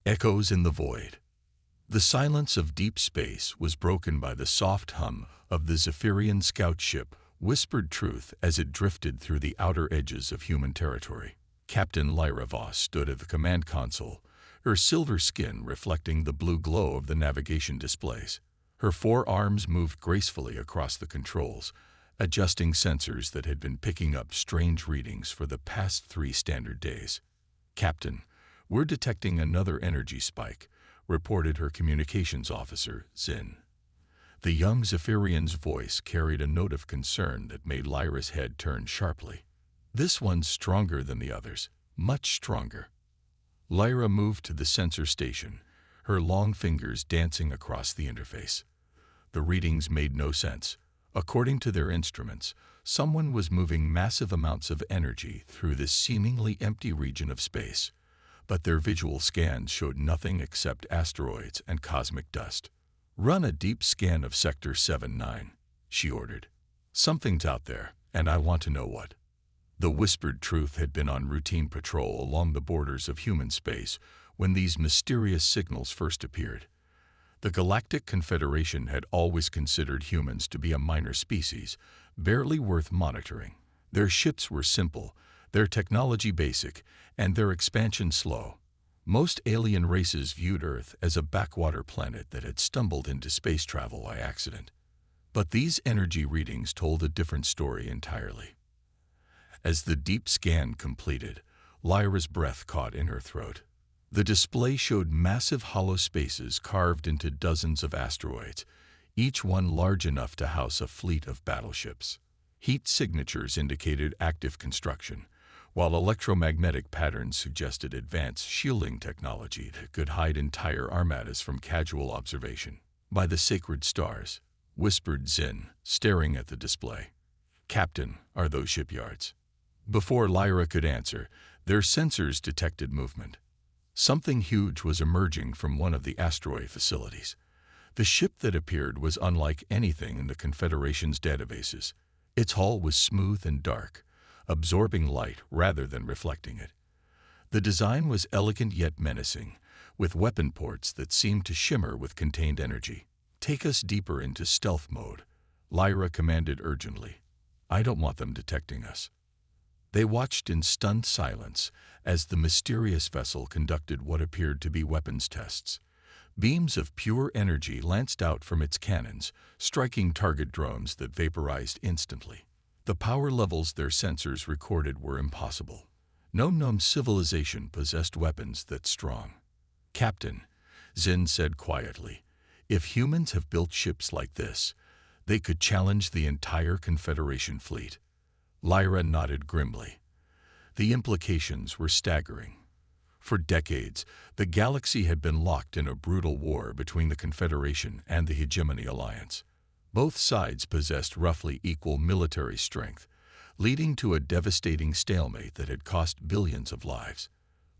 Echoes in the void. The silence of deep space was broken by the soft hum of the Zephyrian scout ship whispered truth as it drifted through the outer edges of human territory. Captain Lyra Voss stood at the command console, her silver skin reflecting the blue glow of the navigation displays. Her forearms moved gracefully across the controls, adjusting sensors that had been picking up strange readings for the past 3 standard days. "Captain, we're detecting another energy spike," reported her communications officer, Zin. The young Zephyrian's voice carried a note of concern that made Lyra's head turn sharply. "This one's stronger than the others, much stronger." Lyra moved to the sensor station, her long fingers dancing across the interface. The readings made no sense. According to their instruments, someone was moving massive amounts of energy through this seemingly empty region of space, but their visual scans showed nothing except asteroids and cosmic dust. "Run a deep scan of Sector 7-9, she ordered. "Something's out there, and I want to know what." The whispered truth had been on routine patrol along the borders of human space when these mysterious signals first appeared. The Galactic Confederation had always considered humans to be a minor species, barely worth monitoring. Their ships were simple, their technology basic, and their expansion slow. Most alien races viewed Earth as a backwater planet that had stumbled into space travel by accident. But these energy readings told a different story entirely. As the deep scan completed, Lyra's breath caught in her throat. The display showed massive hollow spaces carved into dozens of asteroids, each one large enough to house a fleet of battleships. Heat signatures indicated active construction, while electromagnetic patterns suggested advanced shielding technology that could hide entire armadas from casual observation. "By the sacred stars," whispered Zin, staring at the display. "Captain, are those shipyards?" Before Lyra could answer, their sensors detected movement. Something huge was emerging from one of the asteroid facilities. The ship that appeared was unlike anything in the Confederation's databases. Its hull was smooth and dark, absorbing light rather than reflecting it. The design was elegant yet menacing, with weapon ports that seemed to shimmer with contained energy. "Take us deeper into stealth mode," Lyra commanded urgently. "I don't want them detecting us." They watched in stunned silence as the mysterious vessel conducted what appeared to be weapons tests. Beams of pure energy lanced out from its cannons, striking target drones that vaporized instantly. The power levels their sensors recorded were impossible. No known civilization possessed weapons that strong. "Captain," Zin said quietly, "if humans have built ships like this, they could challenge the entire Confederation fleet." Lyra nodded grimly. The implications were staggering. For decades, the galaxy had been locked in a brutal war between the Confederation and the Hegemony Alliance. Both sides possessed roughly equal military strength, leading to a devastating stalemate that had cost billions of lives.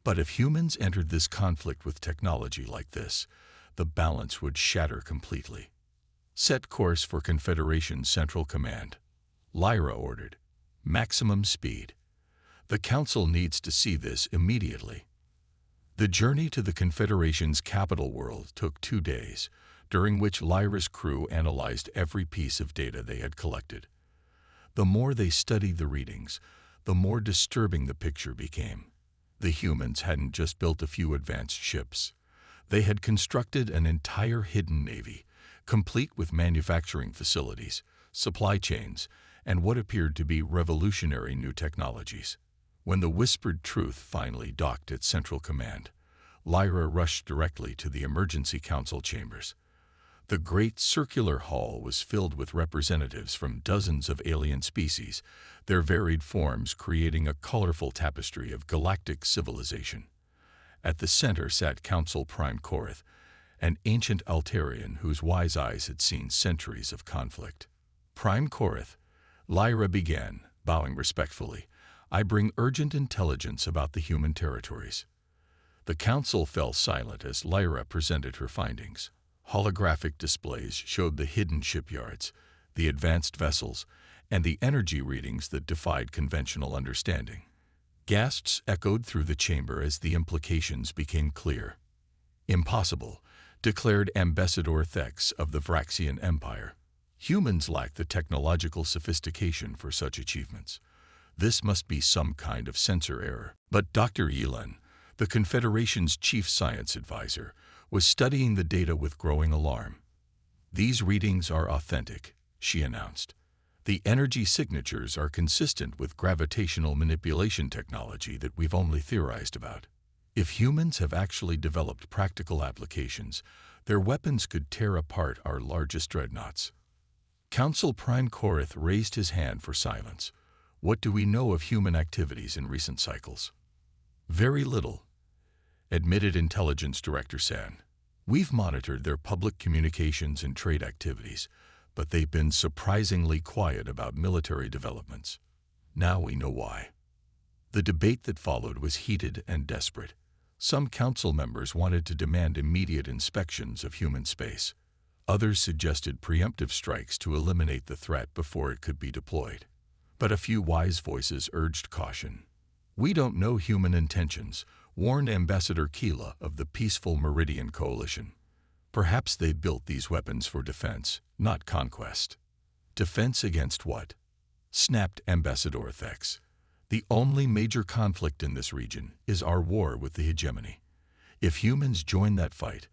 But if humans entered this conflict with technology like this, the balance would shatter completely. "Set course for Confederation Central Command," Lyra ordered. "Maximum speed. The Council needs to see this immediately." The journey to the Confederation's capital world took 2 days, during which Lyra's crew analyzed every piece of data they had collected. The more they studied the readings, the more disturbing the picture became. The humans hadn't just built a few advanced ships. They had constructed an entire hidden navy, complete with manufacturing facilities, supply chains, and what appeared to be revolutionary new technologies. When the whispered truth finally docked at Central Command, Lyra rushed directly to the Emergency Council chambers. The great circular hall was filled with representatives from dozens of alien species, their varied forms creating a colorful tapestry of galactic civilization. At the center sat Council Prime Korath, an ancient Altarian whose wise eyes had seen centuries of conflict. "Prime Korath," Lyra began, bowing respectfully, "I bring urgent intelligence about the human territories." The council fell silent as Lyra presented her findings. Holographic displays showed the hidden shipyards, the advanced vessels, and the energy readings that defied conventional understanding. Gasps echoed through the chamber as the implications became clear. Impossible, declared Ambassador Thex of the Vraxian Empire. Humans lack the technological sophistication for such achievements. This must be some kind of sensor error. But Dr. Yelen, the Confederation's chief science advisor, was studying the data with growing alarm. "These readings are authentic," she announced. "The energy signatures are consistent with gravitational manipulation technology that we've only theorized about. If humans have actually developed practical applications, their weapons could tear apart our largest dreadnoughts." Council Prime Korath raised his hand for silence. "What do we know of human activities in recent cycles?" "Very little," admitted Intelligence Director San. "We've monitored their public communications and trade activities, but they've been surprisingly quiet about military developments. Now we know why." The debate that followed was heated and desperate. Some council members wanted to demand immediate inspections of human space. Others suggested preemptive strikes to eliminate the threat before it could be deployed. But a few wise voices urged caution. "We don't know human intentions," warned Ambassador Keela of the Peaceful Meridian Coalition. "Perhaps they built these weapons for defense, not conquest." "Defense against what?" snapped Ambassador Thex. "The only major conflict in this region is our war with the hegemony. If humans join that fight,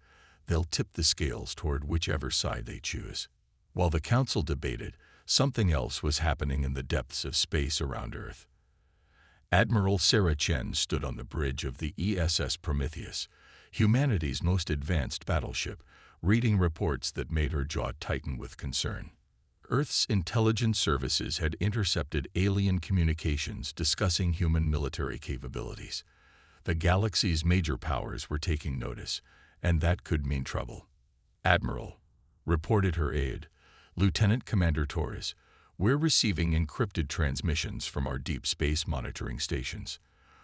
they'll tip the scales toward whichever side they choose." While the council debated, something else was happening in the depths of space around Earth. Admiral Sarah Chen stood on the bridge of the ESS Prometheus, humanity's most advanced battleship, reading reports that made her jaw tighten with concern. Earth's intelligence services had intercepted alien communications discussing human military capabilities. The galaxy's major powers were taking notice, and that could mean trouble. "Admiral," reported her aide, Lieutenant Commander Torres, "we're receiving encrypted transmissions from our deep space monitoring stations.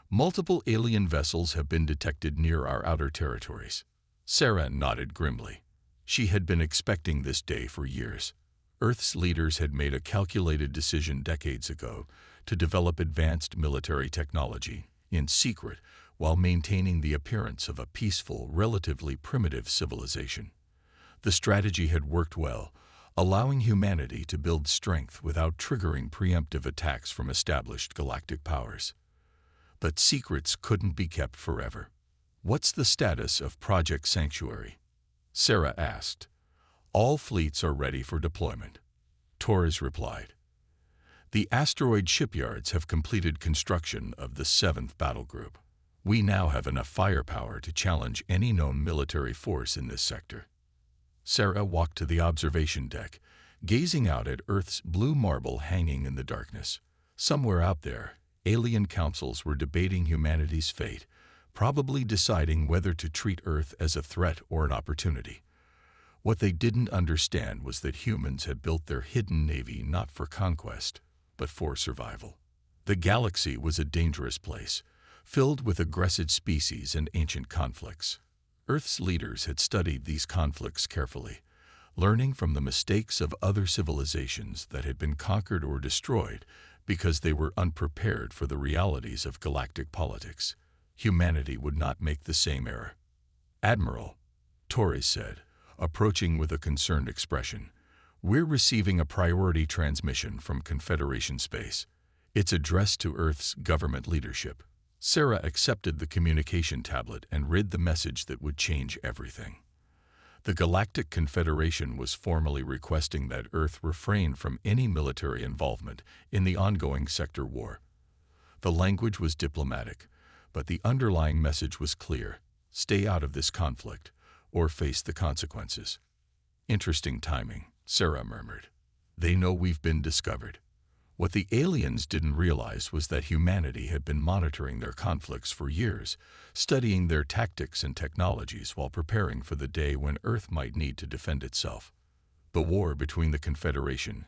Multiple alien vessels have been detected near our outer territories." Sarah nodded grimly. She had been expecting this day for years. Earth's leaders had made a calculated decision decades ago to develop advanced military technology in secret while maintaining the appearance of a peaceful, relatively primitive civilization. The strategy had worked well, allowing humanity to build strength without triggering preemptive attacks from established galactic powers. But secrets couldn't be kept forever. "What's the status of Project Sanctuary?" Sarah asked. "All fleets are ready for deployment," Torres replied. "The asteroid shipyards have completed construction of the 7th Battle Group. We now have enough firepower to challenge any known military force in this sector." Sarah walked to the observation deck, gazing out at Earth's blue marble hanging in the darkness. Somewhere out there, alien councils were debating humanity's fate, probably deciding whether to treat Earth as a threat or an opportunity. What they didn't understand was that humans had built their hidden navy not for conquest, but for survival. The galaxy was a dangerous place, filled with aggressive species and ancient conflicts. Earth's leaders had studied these conflicts carefully, learning from the mistakes of other civilizations that had been conquered or destroyed because they were unprepared for the realities of galactic politics. Humanity would not make the same error. "Admiral," Torres said, approaching with a concerned expression, "we're receiving a priority transmission from Confederation space. It's addressed to Earth's government leadership." Sarah accepted the communication tablet and read the message that would change everything. The Galactic Confederation was formally requesting that Earth refrain from any military involvement in the ongoing sector war. The language was diplomatic, but the underlying message was clear: stay out of this conflict, or face the consequences. "Interesting timing," Sarah murmured. "They know we've been discovered." What the aliens didn't realize was that humanity had been monitoring their conflicts for years, studying their tactics and technologies while preparing for the day when Earth might need to defend itself. The war between the Confederation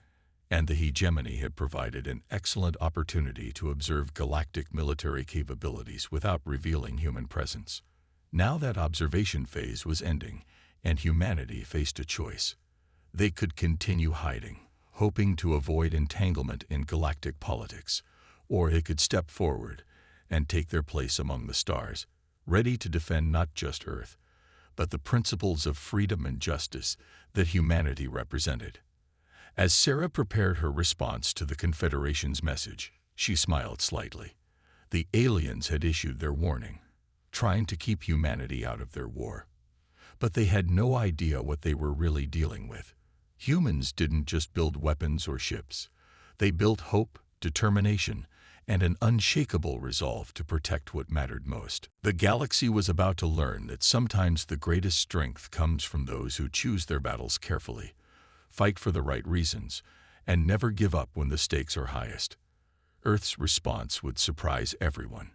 and the hegemony had provided an excellent opportunity to observe galactic military capabilities without revealing human presence. Now that observation phase was ending, and humanity faced a choice. They could continue hiding, hoping to avoid entanglement in galactic politics, or they could step forward and take their place among the stars, ready to defend not just Earth, but the principles of freedom and justice that humanity represented. As Sarah prepared her response to the Confederation's message, she smiled slightly. The aliens had issued their warning, trying to keep humanity out of their war. But they had no idea what they were really dealing with. Humans didn't just build weapons or ships. They built hope, determination, and an unshakable resolve to protect what mattered most. The galaxy was about to learn that sometimes the greatest strength comes from those who choose their battles carefully, fight for the right reasons, and never give up when the stakes are highest. Earth's response would surprise everyone,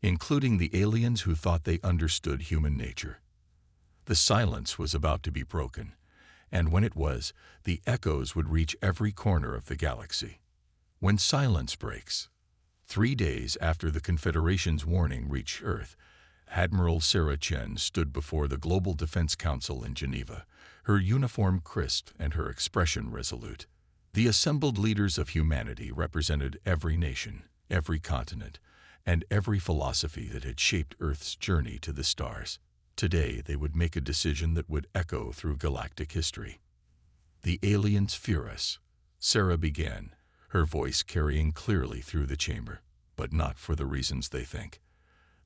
including the aliens who thought they understood human nature. The silence was about to be broken, and when it was, the echoes would reach every corner of the galaxy. When silence breaks, 3 days after the Confederation's warning reached Earth, Admiral Sarah Chen stood before the Global Defense Council in Geneva, her uniform crisp and her expression resolute. The assembled leaders of humanity represented every nation, every continent, and every philosophy that had shaped Earth's journey to the stars. Today, they would make a decision that would echo through galactic history. "The aliens fear us," Sarah began, her voice carrying clearly through the chamber, "but not for the reasons they think.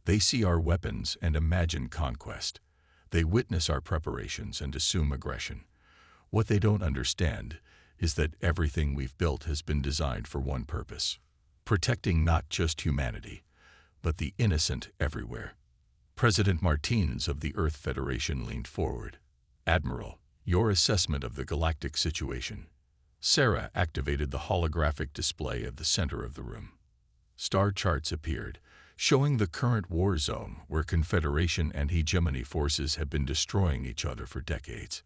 They see our weapons and imagine conquest. They witness our preparations and assume aggression. What they don't understand is that everything we've built has been designed for one purpose: protecting not just humanity, but the innocent everywhere." President Martinez of the Earth Federation leaned forward. "Admiral, your assessment of the galactic situation." Sarah activated the holographic display at the center of the room. Star charts appeared, showing the current war zone where Confederation and hegemony forces have been destroying each other for decades.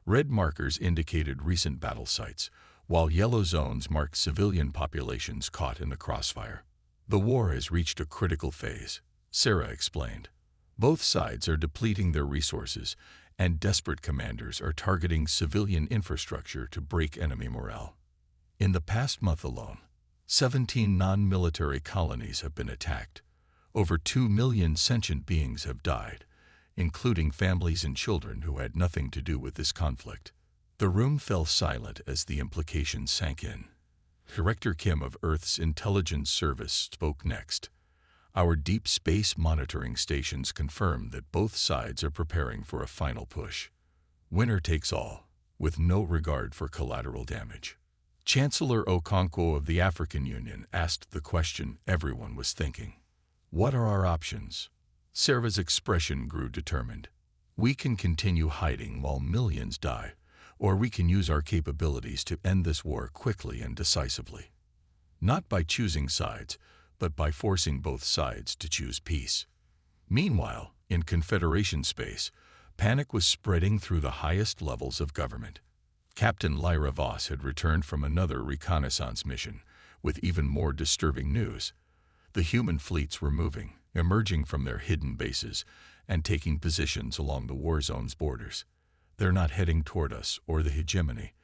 Red markers indicated recent battle sites, while yellow zones marked civilian populations caught in the crossfire. "The war has reached a critical phase," Sarah explained. "Both sides are depleting their resources, and desperate commanders are targeting civilian infrastructure to break enemy morale. In the past month alone, 17 non-military colonies have been attacked. Over 2 million sentient beings have died, including families and children who had nothing to do with this conflict." The room fell silent as the implications sank in. Director Kim of Earth's Intelligence Service spoke next. "Our deep space monitoring stations confirm that both sides are preparing for a final push. Winner takes all, with no regard for collateral damage." Chancellor Okonkwo of the African Union asked the question everyone was thinking. "What are our options?" Sarah's expression grew determined. "We can continue hiding while millions die, or we can use our capabilities to end this war quickly and decisively. Not by choosing sides, but by forcing both sides to choose peace." Meanwhile, in Confederation space, panic was spreading through the highest levels of government. Captain Lyra Voss had returned from another reconnaissance mission, with even more disturbing news. The human fleets were moving, emerging from their hidden bases, and taking positions along the war zone's borders. "They're not heading toward us or the hegemony,"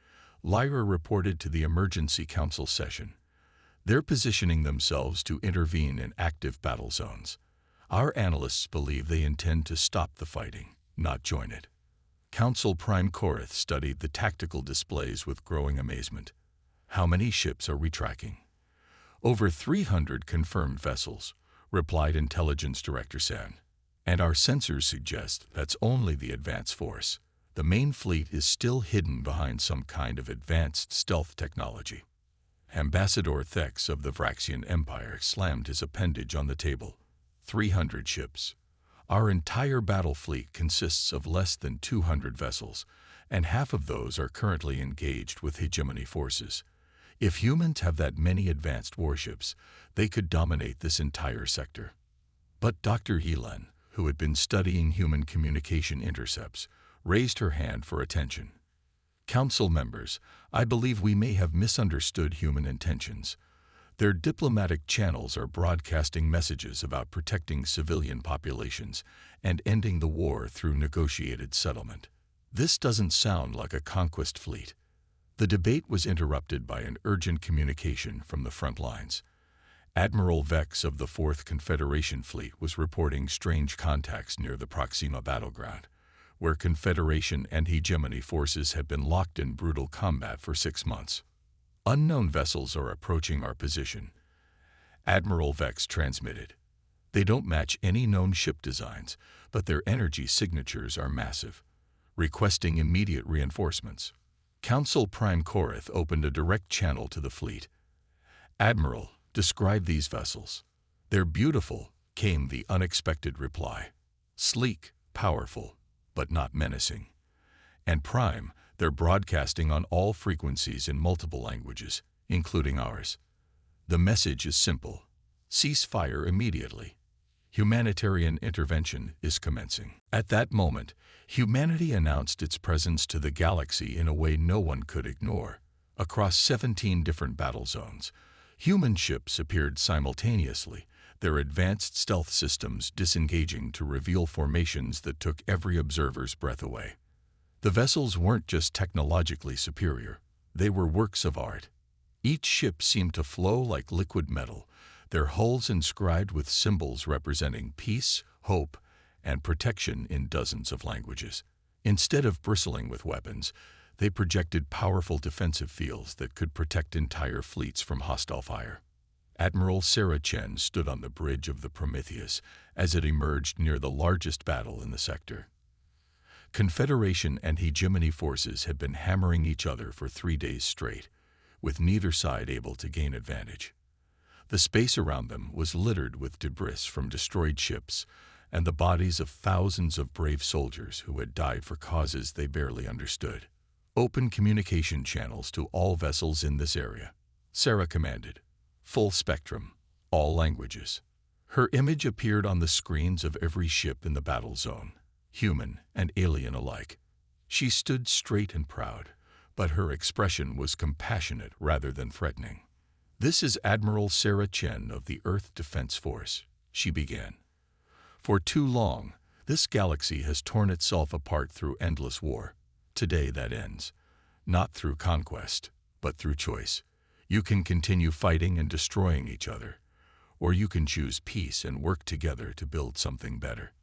Lyra reported to the Emergency Council session. "They're positioning themselves to intervene in active battle zones. Our analysts believe they intend to stop the fighting, not join it." Council Prime Korath studied the tactical displays with growing amazement. "How many ships are we tracking?" "Over 300 confirmed vessels," replied Intelligence Director San. "And our sensors suggest that's only the advance force. The main fleet is still hidden behind some kind of advanced stealth technology." Ambassador Thex of the Vraxian Empire slammed his appendage on the table. 300 ships. Our entire battle fleet consists of less than 200 vessels, and half of those are currently engaged with hegemony forces. If humans have that many advanced warships, they could dominate this entire sector." But Dr. Helen, who had been studying human communication intercepts, raised her hand for attention. "Council members, I believe we may have misunderstood human intentions. Their diplomatic channels are broadcasting messages about protecting civilian populations and ending the war through negotiated settlement. This doesn't sound like a conquest fleet." The debate was interrupted by an urgent communication from the front lines. Admiral Vex of the 4th Confederation Fleet was reporting strange contacts near the Proxima battleground, where Confederation and hegemony forces had been locked in brutal combat for 6 months. Unknown vessels are approaching our position, Admiral Vex transmitted. They don't match any known ship designs, but their energy signatures are massive, requesting immediate reinforcements. Council Prime Korath opened a direct channel to the fleet. "Admiral, describe these vessels." "They're beautiful," came the unexpected reply. "Sleek, powerful, but not menacing. And Prime, they're broadcasting on all frequencies in multiple languages, including ours. The message is simple: cease fire immediately. Humanitarian intervention is commencing." At that moment, humanity announced its presence to the galaxy in a way no one could ignore. Across 17 different battle zones, human ships appeared simultaneously, their advanced stealth systems disengaging to reveal formations that took every observer's breath away. The vessels weren't just technologically superior, they were works of art. Each ship seemed to flow like liquid metal, their hulls inscribed with symbols representing peace, hope, and protection in dozens of languages. Instead of bristling with weapons, they projected powerful defensive fields that could protect entire fleets from hostile fire. Admiral Sarah Chen stood on the bridge of the Prometheus as it emerged near the largest battle in the sector. Confederation and hegemony forces had been hammering each other for 3 days straight, with neither side able to gain advantage. The space around them was littered with debris from destroyed ships and the bodies of thousands of brave soldiers who had died for causes they barely understood. "Open communication channels to all vessels in this area," Sarah commanded. "Full spectrum, all languages." Her image appeared on the screens of every ship in the battle zone, human and alien alike. She stood straight and proud, but her expression was compassionate rather than threatening. "This is Admiral Sarah Chen of the Earth Defense Force," she began. "For too long, this galaxy has torn itself apart through endless war. Today that ends. Not through conquest, but through choice. You can continue fighting and destroying each other, or you can choose peace and work together to build something better."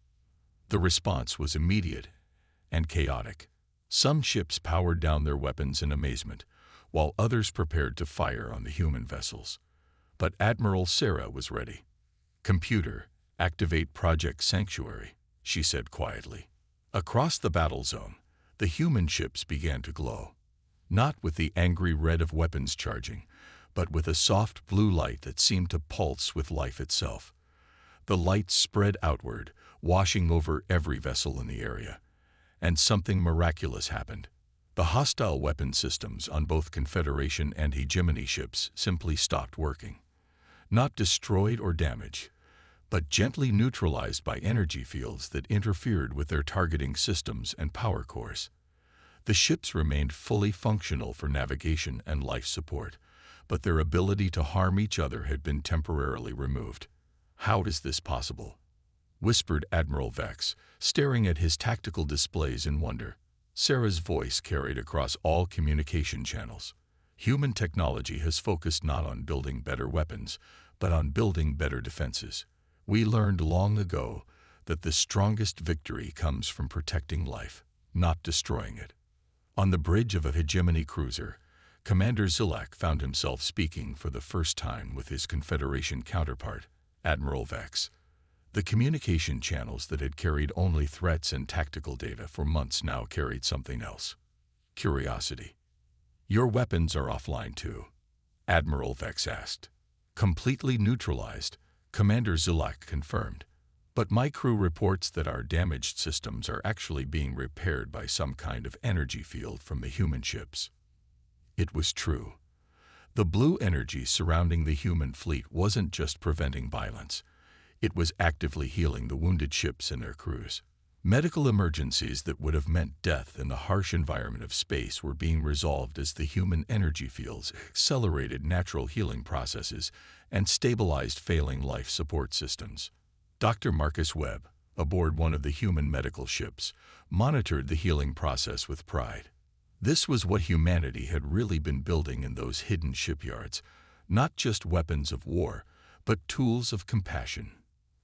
The response was immediate and chaotic. Some ships powered down their weapons in amazement, while others prepared to fire on the human vessels. But Admiral Sarah was ready. "Computer, activate Project Sanctuary," she said quietly. Across the battle zone, the human ships began to glow, not with the angry red of weapons charging, but with a soft blue light that seemed to pulse with life itself. The light spread outward, washing over every vessel in the area, and something miraculous happened. The hostile weapon systems on both Confederation and hegemony ships simply stopped working. Not destroyed or damaged, but gently neutralized by energy fields that interfered with their targeting systems and power cores. The ships remained fully functional for navigation and life support, but their ability to harm each other had been temporarily removed. "How is this possible?" whispered Admiral Vex, staring at his tactical displays in wonder. Sarah's voice carried across all communication channels. "Human technology has focused not on building better weapons, but on building better defenses. We learned long ago that the strongest victory comes from protecting life, not destroying it." On the bridge of a hegemony cruiser, Commander Zilak found himself speaking for the first time with his Confederation counterpart, Admiral Vex. The communication channels that had carried only threats and tactical data for months now carried something else: curiosity. "Your weapons are offline too?" Admiral Vex asked. "Completely neutralized," Commander Zilak confirmed. "But my crew reports that our damaged systems are actually being repaired by some kind of energy field from the human ships." It was true. The blue energy surrounding the human fleet wasn't just preventing violence. It was actively healing the wounded ships and their crews. Medical emergencies that would have meant death in the harsh environment of space were being resolved as the human energy fields accelerated natural healing processes and stabilized failing life support systems. Dr. Marcus Webb, aboard one of the human medical ships, monitored the healing process with pride. This was what humanity had really been building in those hidden shipyards, not just weapons of war, but tools of compassion.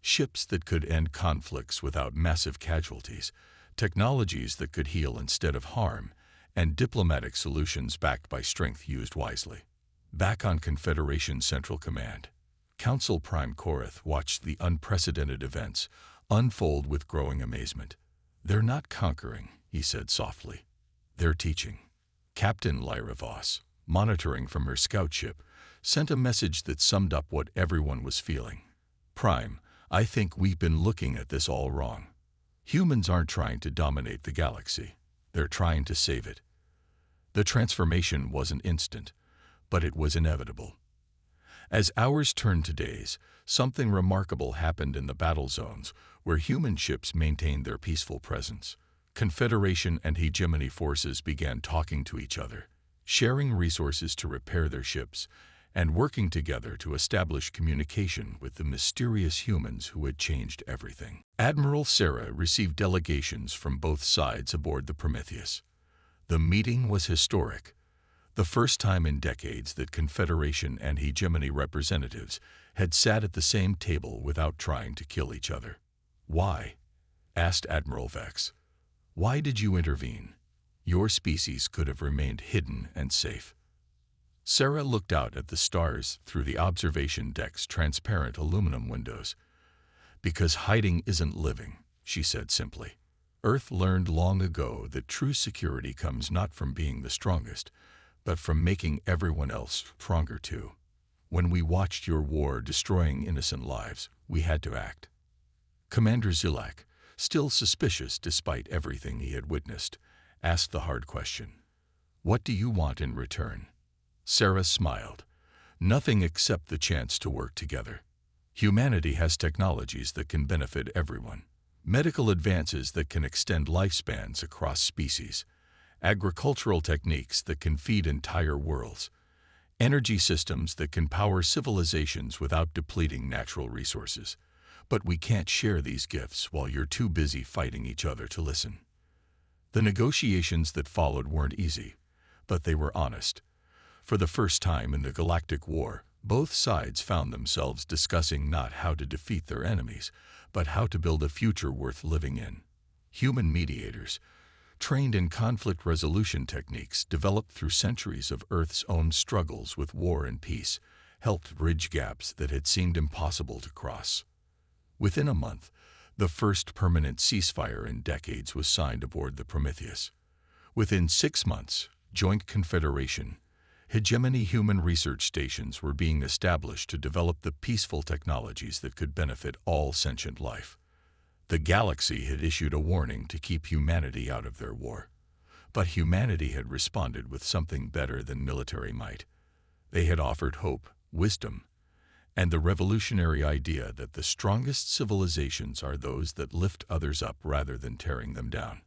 Ships that could end conflicts without massive casualties, technologies that could heal instead of harm, and diplomatic solutions backed by strength used wisely. Back on Confederation Central Command, Council Prime Korath watched the unprecedented events unfold with growing amazement. "They're not conquering," he said softly. "They're teaching." Captain Lyra Voss, monitoring from her scout ship, sent a message that summed up what everyone was feeling. "Prime, I think we've been looking at this all wrong. Humans aren't trying to dominate the galaxy. They're trying to save it." The transformation wasn't instant, but it was inevitable. As hours turned to days, something remarkable happened in the battle zones where human ships maintained their peaceful presence. Confederation and hegemony forces began talking to each other, sharing resources to repair their ships, and working together to establish communication with the mysterious humans who had changed everything. Admiral Sarah received delegations from both sides aboard the Prometheus. The meeting was historic, the first time in decades that Confederation and hegemony representatives had sat at the same table without trying to kill each other. "Why?" asked Admiral Vex. "Why did you intervene? Your species could have remained hidden and safe." Sarah looked out at the stars through the observation deck's transparent aluminum windows. "Because hiding isn't living," she said simply. "Earth learned long ago that true security comes not from being the strongest, but from making everyone else stronger too. When we watched your war destroying innocent lives, we had to act." Commander Zilak, still suspicious despite everything he had witnessed, asked the hard question. "What do you want in return?" Sarah smiled. "Nothing except the chance to work together. Humanity has technologies that can benefit everyone. Medical advances that can extend lifespans across species. Agricultural techniques that can feed entire worlds. Energy systems that can power civilizations without depleting natural resources. But we can't share these gifts while you're too busy fighting each other to listen." The negotiations that followed weren't easy, but they were honest. For the first time in the Galactic War, both sides found themselves discussing not how to defeat their enemies, but how to build a future worth living in. Human mediators, trained in conflict resolution techniques developed through centuries of Earth's own struggles with war and peace, helped bridge gaps that had seemed impossible to cross. Within a month, the first permanent ceasefire in decades was signed aboard the Prometheus. Within 6 months, Joint Confederation, hegemony human research stations were being established to develop the peaceful technologies that could benefit all sentient life. The galaxy had issued a warning to keep humanity out of their war. But humanity had responded with something better than military might. They had offered hope, wisdom, and the revolutionary idea that the strongest civilizations are those that lift others up rather than tearing them down.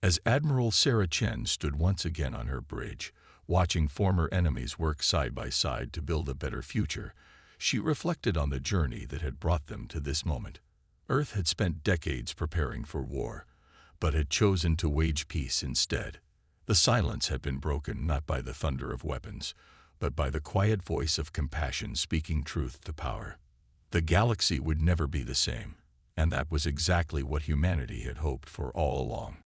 As Admiral Sarah Chen stood once again on her bridge, watching former enemies work side by side to build a better future, she reflected on the journey that had brought them to this moment. Earth had spent decades preparing for war, but had chosen to wage peace instead. The silence had been broken not by the thunder of weapons, but by the quiet voice of compassion speaking truth to power. The galaxy would never be the same, and that was exactly what humanity had hoped for all along.